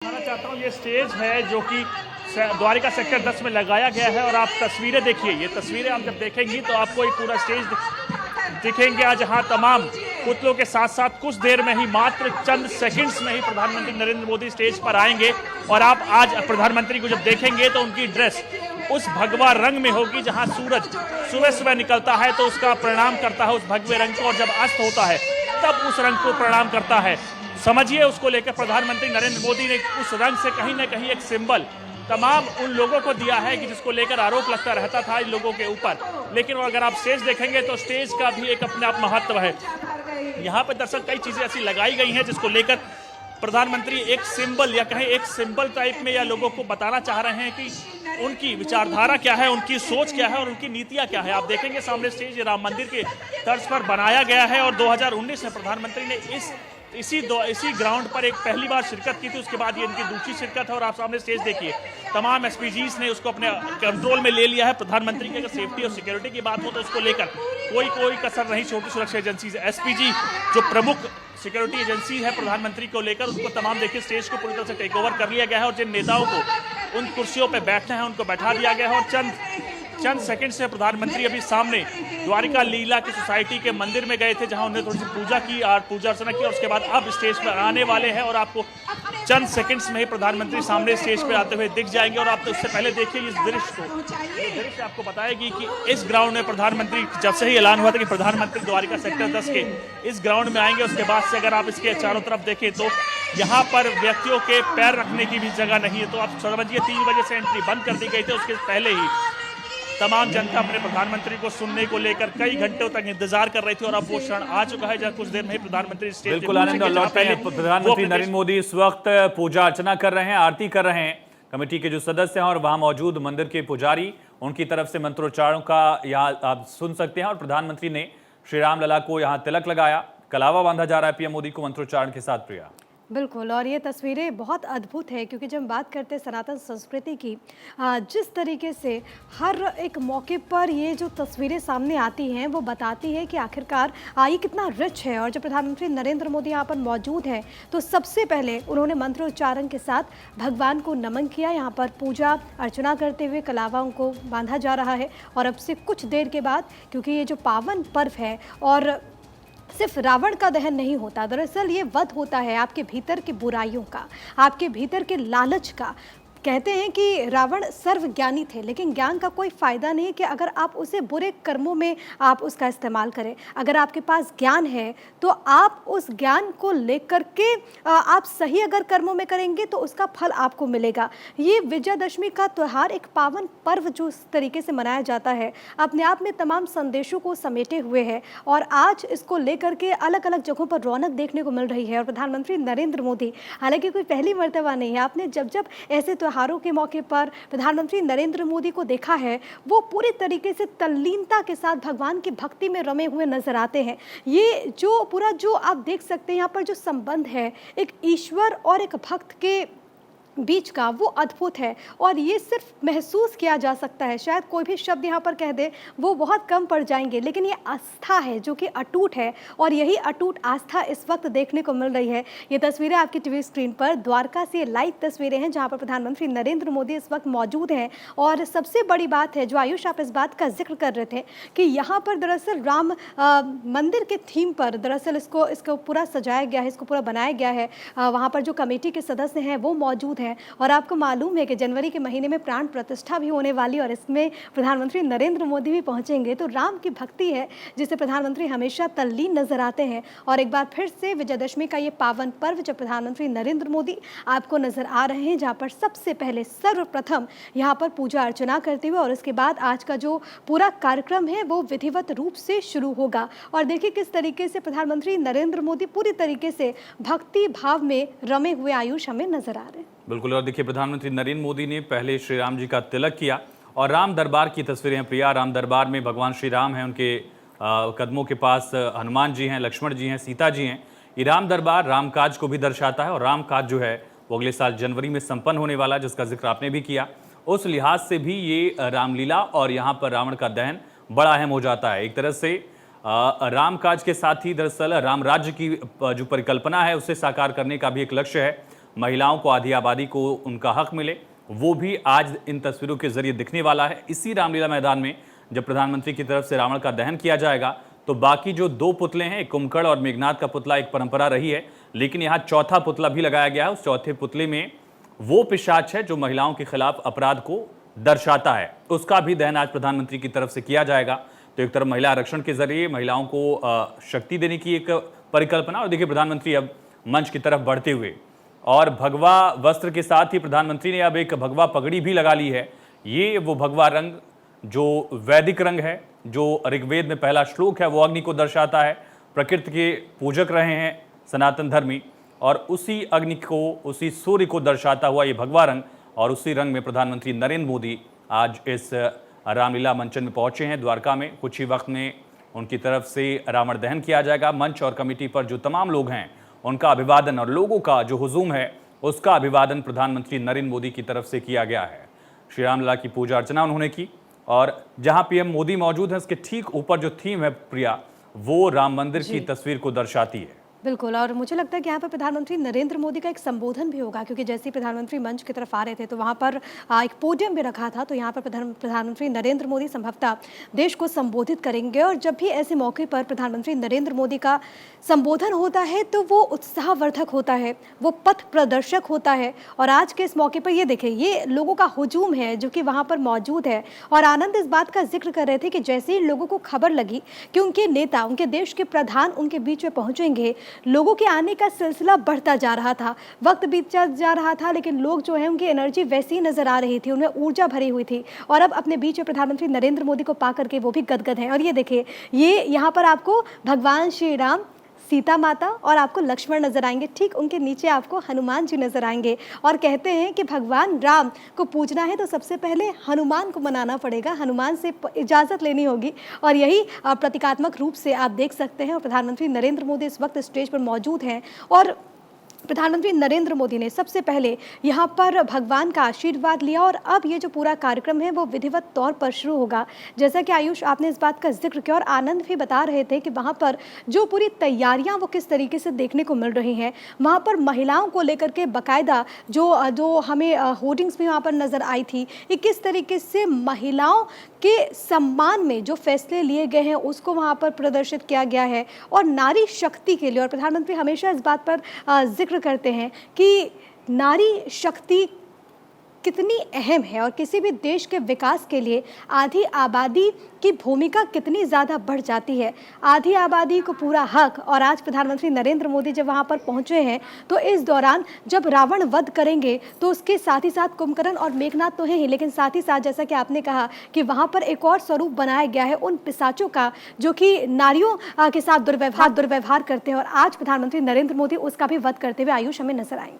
बताना चाहता हूँ ये स्टेज है जो कि द्वारिका सेक्टर 10 में लगाया गया है और आप तस्वीरें देखिए। ये तस्वीरें आप जब देखेंगी तो आपको एक पूरा स्टेज दिखेंगे आज। हाँ, तमाम पुतलों के साथ साथ कुछ देर में ही, मात्र चंद सेकंड्स में ही प्रधानमंत्री नरेंद्र मोदी स्टेज पर आएंगे। और आप आज प्रधानमंत्री को जब देखेंगे तो उनकी ड्रेस उस भगवा रंग में होगी जहां सूरज सुबह सुबह निकलता है तो उसका प्रणाम करता है उस भगवे रंग को, और जब अस्त होता है तब उस रंग को प्रणाम करता है। समझिए, उसको लेकर प्रधानमंत्री नरेंद्र मोदी ने उस रंग से कहीं ना कहीं एक सिंबल तमाम उन लोगों को दिया है कि जिसको लेकर आरोप लगता रहता था इन लोगों के ऊपर। लेकिन अगर आप स्टेज देखेंगे तो स्टेज का भी एक अपने आप महत्व है। यहाँ पर दरअसल कई चीजें ऐसी लगाई गई हैं जिसको लेकर प्रधानमंत्री एक सिंबल या कहें एक सिंबल टाइप में या लोगों को बताना चाह रहे हैं कि उनकी विचारधारा क्या है, उनकी सोच क्या है और उनकी नीतियां क्या है। आप देखेंगे सामने स्टेज राम मंदिर के तर्ज पर बनाया गया है और 2019 में प्रधानमंत्री ने इसी ग्राउंड पर एक पहली बार शिरकत की थी। उसके बाद ये इनकी दूसरी शिरकत है और आप सामने स्टेज देखिए, तमाम एसपीजीज ने उसको अपने कंट्रोल में ले लिया है। प्रधानमंत्री की अगर सेफ्टी और सिक्योरिटी की बात हो तो उसको लेकर कोई कसर नहीं छोटी। सुरक्षा एजेंसी एसपीजी जो प्रमुख सिक्योरिटी एजेंसी है प्रधानमंत्री को लेकर, उसको तमाम देखिए स्टेज को पूरी तरह से टेक ओवर कर लिया गया है और जिन नेताओं को उन कुर्सियों पर बैठना है उनको बैठा दिया गया है। और चंद सेकंड से प्रधानमंत्री अभी सामने द्वारिका लीला की सोसाइटी के मंदिर में गए थे जहां उन्होंने थोड़ी सी पूजा की और पूजा अर्चना की और उसके बाद अब स्टेज पर आने वाले हैं और आपको चंद सेकंड्स में ही प्रधानमंत्री सामने स्टेज पर आते हुए दिख जाएंगे। और आप तो उससे पहले देखिए इस दृश्य को, ये दृश्य आपको बताएगी कि इस ग्राउंड में प्रधानमंत्री, जब से ही ऐलान हुआ था कि प्रधानमंत्री द्वारिका सेक्टर 10 के इस ग्राउंड में आएंगे, उसके बाद से अगर आप इसके चारों तरफ देखें तो यहाँ पर व्यक्तियों के पैर रखने की भी जगह नहीं है। तो आप समझिए 3 बजे से एंट्री बंद कर दी गई थी, उसके पहले ही तमाम जनता अपने प्रधानमंत्री को सुनने को लेकर कई घंटों तक इंतजार कर रही थी और अब वो क्षण आ चुका है जब कुछ देर में ही प्रधानमंत्री स्टेज बिल्कुल आनंद लौटते हैं। प्रधानमंत्री नरेंद्र मोदी इस वक्त पूजा अर्चना कर रहे हैं, आरती कर रहे हैं। कमेटी के जो सदस्य हैं और वहां मौजूद मंदिर के पुजारी, उनकी तरफ से मंत्रोच्चारणों का यहाँ आप सुन सकते हैं। और प्रधानमंत्री ने श्री राम लला को यहाँ तिलक लगाया, कलावा बांधा जा रहा है पीएम मोदी को मंत्रोच्चारण के साथ। प्रिया, बिल्कुल, और ये तस्वीरें बहुत अद्भुत है क्योंकि जब हम बात करते हैं सनातन संस्कृति की, जिस तरीके से हर एक मौके पर ये जो तस्वीरें सामने आती हैं वो बताती है कि आखिरकार ये कितना रिच है। और जब प्रधानमंत्री नरेंद्र मोदी यहाँ पर मौजूद हैं तो सबसे पहले उन्होंने मंत्रोच्चारण के साथ भगवान को नमन किया। यहाँ पर पूजा अर्चना करते हुए कलावाओं को बांधा जा रहा है और अब से कुछ देर के बाद, क्योंकि ये जो पावन पर्व है और सिर्फ रावण का दहन नहीं होता, दरअसल ये वध होता है आपके भीतर की बुराइयों का, आपके भीतर के लालच का। कहते हैं कि रावण सर्वज्ञानी थे, लेकिन ज्ञान का कोई फ़ायदा नहीं कि अगर आप उसे बुरे कर्मों में आप उसका इस्तेमाल करें। अगर आपके पास ज्ञान है तो आप उस ज्ञान को लेकर के आप सही अगर कर्मों में करेंगे तो उसका फल आपको मिलेगा। ये विजयादशमी का त्यौहार एक पावन पर्व जो इस तरीके से मनाया जाता है, अपने आप में तमाम संदेशों को समेटे हुए है और आज इसको लेकर के अलग अलग जगहों पर रौनक देखने को मिल रही है। और प्रधानमंत्री नरेंद्र मोदी, हालांकि कोई पहली मर्तबा नहीं है, आपने जब जब ऐसे त्योहारों के मौके पर प्रधानमंत्री नरेंद्र मोदी को देखा है वो पूरी तरीके से तल्लीनता के साथ भगवान की भक्ति में रमे हुए नजर आते हैं। ये जो पूरा जो आप देख सकते हैं यहाँ पर जो संबंध है एक ईश्वर और एक भक्त के बीच का, वो अद्भुत है और ये सिर्फ महसूस किया जा सकता है। शायद कोई भी शब्द यहाँ पर कह दे वो बहुत कम पड़ जाएंगे, लेकिन ये आस्था है जो कि अटूट है और यही अटूट आस्था इस वक्त देखने को मिल रही है। ये तस्वीरें आपकी टीवी स्क्रीन पर द्वारका से लाइव तस्वीरें हैं जहाँ पर प्रधानमंत्री नरेंद्र मोदी इस वक्त मौजूद हैं। और सबसे बड़ी बात है जो आयुष आप इस बात का जिक्र कर रहे थे कि यहाँ पर दरअसल राम मंदिर के थीम पर दरअसल इसको पूरा सजाया गया है, इसको पूरा बनाया गया है। वहाँ पर जो कमेटी के सदस्य हैं वो मौजूद हैं और आपको मालूम है कि जनवरी के महीने में प्राण प्रतिष्ठा भी होने वाली और इसमें प्रधानमंत्री नरेंद्र मोदी भी पहुंचेंगे। तो राम की भक्ति है जिसे प्रधानमंत्री हमेशा तल्लीन नजर आते हैं। और एक बार फिर से विजयादशमी का ये पावन पर्व जब प्रधानमंत्री नरेंद्र मोदी आपको नजर आ रहे हैं, जहाँ पर सबसे पहले सर्वप्रथम यहाँ पर पूजा अर्चना करते हुए और उसके बाद आज का जो पूरा कार्यक्रम है वो विधिवत रूप से शुरू होगा। और देखिए किस तरीके से प्रधानमंत्री नरेंद्र मोदी पूरी तरीके से भक्ति भाव में रमे हुए आयुष हमें नजर आ रहे हैं। बिल्कुल, और देखिए प्रधानमंत्री नरेंद्र मोदी ने पहले श्री राम जी का तिलक किया और राम दरबार की तस्वीरें हैं। प्रिया, राम दरबार में भगवान श्री राम हैं, उनके कदमों के पास हनुमान जी हैं, लक्ष्मण जी हैं, सीता जी हैं। ये राम दरबार रामकाज को भी दर्शाता है और रामकाज जो है वो अगले साल जनवरी में संपन्न होने वाला, जिसका जिक्र आपने भी किया। उस लिहाज से भी ये रामलीला और यहाँ पर रावण का दहन बड़ा अहम हो जाता है। एक तरह से रामकाज के साथ ही दरअसल राम राज्य की जो परिकल्पना है उसे साकार करने का भी एक लक्ष्य है। महिलाओं को, आधी आबादी को उनका हक मिले, वो भी आज इन तस्वीरों के जरिए दिखने वाला है। इसी रामलीला मैदान में जब प्रधानमंत्री की तरफ से रावण का दहन किया जाएगा तो बाकी जो 2 पुतले हैं, कुंभकर्ण और मेघनाथ का पुतला, एक परंपरा रही है, लेकिन यहाँ चौथा पुतला भी लगाया गया है। उस चौथे पुतले में वो पिशाच है जो महिलाओं के खिलाफ अपराध को दर्शाता है, उसका भी दहन आज प्रधानमंत्री की तरफ से किया जाएगा। तो एक तरफ महिला आरक्षण के जरिए महिलाओं को शक्ति देने की एक परिकल्पना, और देखिए प्रधानमंत्री अब मंच की तरफ बढ़ते हुए, और भगवा वस्त्र के साथ ही प्रधानमंत्री ने अब एक भगवा पगड़ी भी लगा ली है। ये वो भगवा रंग जो वैदिक रंग है, जो ऋग्वेद में पहला श्लोक है वो अग्नि को दर्शाता है। प्रकृति के पूजक रहे हैं सनातन धर्मी, और उसी अग्नि को, उसी सूर्य को दर्शाता हुआ ये भगवा रंग, और उसी रंग में प्रधानमंत्री नरेंद्र मोदी आज इस रामलीला मंचन में पहुंचे हैं द्वारका में। कुछ ही वक्त में उनकी तरफ से रावण दहन किया जाएगा। मंच और कमेटी पर जो तमाम लोग हैं उनका अभिवादन, और लोगों का जो हुजूम है उसका अभिवादन प्रधानमंत्री नरेंद्र मोदी की तरफ से किया गया है। श्री रामलला की पूजा अर्चना उन्होंने की, और जहां पीएम मोदी मौजूद है उसके ठीक ऊपर जो थीम है प्रिया, वो राम मंदिर की तस्वीर को दर्शाती है। बिल्कुल, और मुझे लगता है कि यहाँ पर प्रधानमंत्री नरेंद्र मोदी का एक संबोधन भी होगा, क्योंकि जैसे ही प्रधानमंत्री मंच की तरफ आ रहे थे तो वहाँ पर एक पोडियम भी रखा था, तो यहाँ पर प्रधानमंत्री नरेंद्र मोदी संभवतः देश को संबोधित करेंगे। और जब भी ऐसे मौके पर प्रधानमंत्री नरेंद्र मोदी का संबोधन होता है तो वो उत्साहवर्धक होता है, वो पथ प्रदर्शक होता है। और आज के इस मौके पर ये देखें, ये लोगों का हुजूम है जो कि वहाँ पर मौजूद है, और आनंद इस बात का जिक्र कर रहे थे कि जैसे ही लोगों को खबर लगी कि उनके नेता, उनके देश के प्रधान उनके बीच में पहुँचेंगे, लोगों के आने का सिलसिला बढ़ता जा रहा था। वक्त बीतता जा रहा था, लेकिन लोग जो है उनकी एनर्जी वैसी ही नजर आ रही थी, उनमें ऊर्जा भरी हुई थी, और अब अपने बीच में प्रधानमंत्री नरेंद्र मोदी को पा करके वो भी गदगद हैं। और ये देखिए, ये यहाँ पर आपको भगवान श्री राम, सीता माता और आपको लक्ष्मण नजर आएंगे, ठीक उनके नीचे आपको हनुमान जी नजर आएंगे। और कहते हैं कि भगवान राम को पूजना है तो सबसे पहले हनुमान को मनाना पड़ेगा, हनुमान से इजाज़त लेनी होगी, और यही प्रतीकात्मक रूप से आप देख सकते हैं। और प्रधानमंत्री नरेंद्र मोदी इस वक्त स्टेज पर मौजूद हैं, और प्रधानमंत्री नरेंद्र मोदी ने सबसे पहले यहाँ पर भगवान का आशीर्वाद लिया, और अब ये जो पूरा कार्यक्रम है वो विधिवत तौर पर शुरू होगा। जैसा कि आयुष आपने इस बात का जिक्र किया, और आनंद भी बता रहे थे कि वहाँ पर जो पूरी तैयारियाँ वो किस तरीके से देखने को मिल रही हैं। वहाँ पर महिलाओं को लेकर के बाकायदा जो हमें होर्डिंग्स भी वहाँ पर नज़र आई थी, ये किस तरीके से महिलाओं के सम्मान में जो फैसले लिए गए हैं उसको वहाँ पर प्रदर्शित किया गया है, और नारी शक्ति के लिए। और प्रधानमंत्री हमेशा इस बात पर जिक्र करते हैं कि नारी शक्ति कितनी अहम है, और किसी भी देश के विकास के लिए आधी आबादी की भूमिका कितनी ज़्यादा बढ़ जाती है। आधी आबादी को पूरा हक। और आज प्रधानमंत्री नरेंद्र मोदी जब वहाँ पर पहुँचे हैं तो इस दौरान जब रावण वध करेंगे तो उसके साथ ही साथ कुंभकर्ण और मेघनाथ तो हैं ही, लेकिन साथ ही साथ जैसा कि आपने कहा कि वहाँ पर एक और स्वरूप बनाया गया है उन पिशाचों का जो कि नारियों के साथ दुर्व्यवहार करते हैं, और आज प्रधानमंत्री नरेंद्र मोदी उसका भी वध करते हुए आयुष हमें नजर आएंगे।